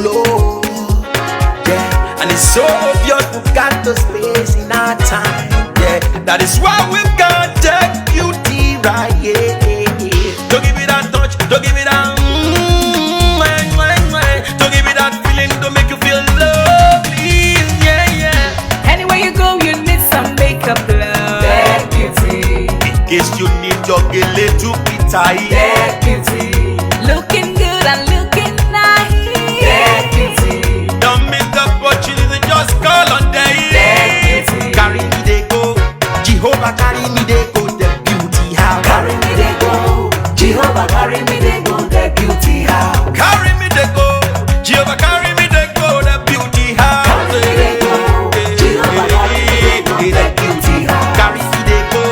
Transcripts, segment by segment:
glow. Yeah, and it's so obvious we've got the space in our time. Yeah, that is why we've got that beauty right. Yeah, don't give me that touch, don't give me that. Don't give me that feeling, don't make you feel lovely. Yeah, yeah. Anywhere you go, you need some makeup, love. That beauty. In case you need your gele to be tight. That beauty. Looking good and looking nice. That beauty. Don't miss the opportunity, just call on day. That beauty. Carry me they go, Jehovah carry me they go, the beauty house. Carry me they go, Jehovah carry me they go, the beauty house. Carry me they go, Jehovah carry me they go, the beauty house. Carry me they go, Jehovah carry me they go, the beauty house. Carry me they go,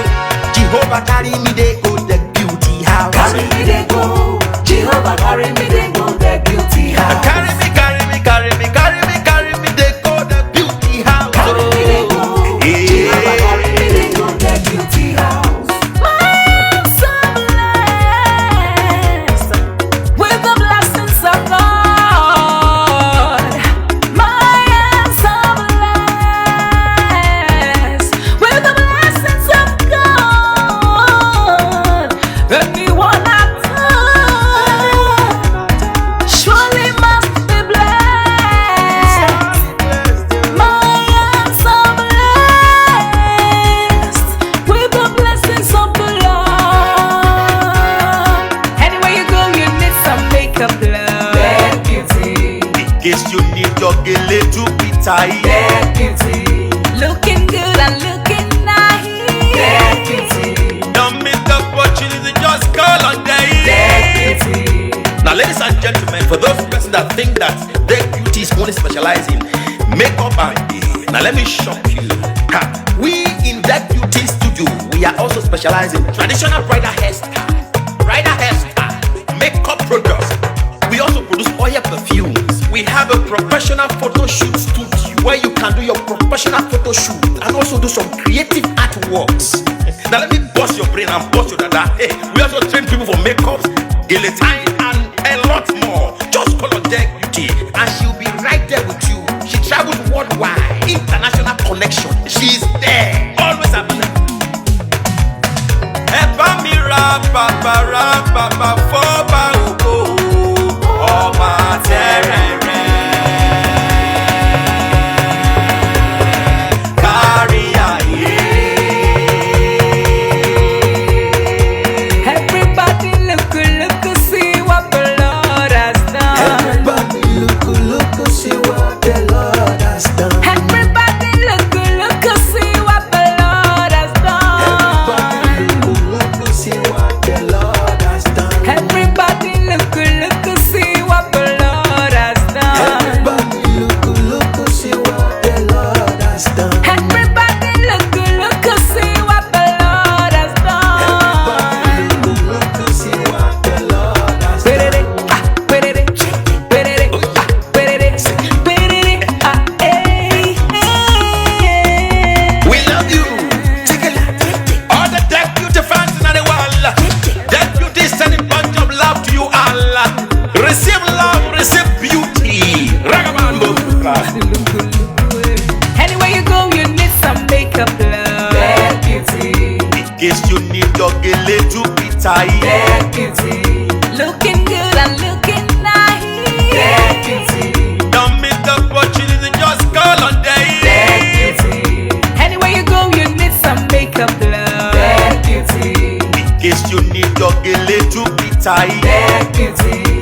Jehovah carry me they go, the beauty house. Carry me they go, Jehovah carry me they go, the beauty house. Carry me, carry me, carry me, carry me, carry me they go, the beauty house. Carry me they go, Jehovah carry me they go, the beauty house. I'm so blessed with the blessings of God. I'm so blessed with the blessings of God. Anyone I touch surely must be blessed. I am so blessed with the blessings of the Lord. Anywhere you go, you need some makeup, love. That beauty. In case you need your gele to be tight. That beauty. Looking good and looking nice. That beauty. Don't miss the opportunity, just call on day. That beauty. Now, ladies and gentlemen, for those persons that think that their beauty is only specialized in makeup and now let me shock you. We in that beauty studio, we are also specialized in traditional bridal hairstyle, makeup products. We also produce oil perfumes. We have a professional photo shoot studio where you can do your professional photo shoot and also do some creative artworks. Now let me bust your brain and bust your dada. Hey, we also train people for makeup, gele time, and a lot more. Just call on Deck Beauty and she'll be right there with you. She travels worldwide, international connection. She's there, always available. Epa mi ra papa foba oko ọba terere kárí ayé. Everybody look, see what the Lord has done. Everybody look, see what the Lord has done. Everybody look, see what the Lord has done. Everybody look, see what the Lord has done. Everybody look, see what the Lord has done. Everybody look, see what the Lord has done. Everybody look, see what the Lord has done. Look, see what the Lord has done. We love you. All the Deck Beauty fans in the world. Deck Beauty is sending bunch of love to you all. Receive love, receive beauty. Ragabambo. Anywhere you go, you need some makeup, love. That beauty. In case you need your gele to be tight. That beauty. Looking good and looking nice. That beauty. Don't miss the opportunity, just call on day. That beauty. Anywhere you go, you need some makeup, love. That beauty. In case you need your gele to be tight. That beauty.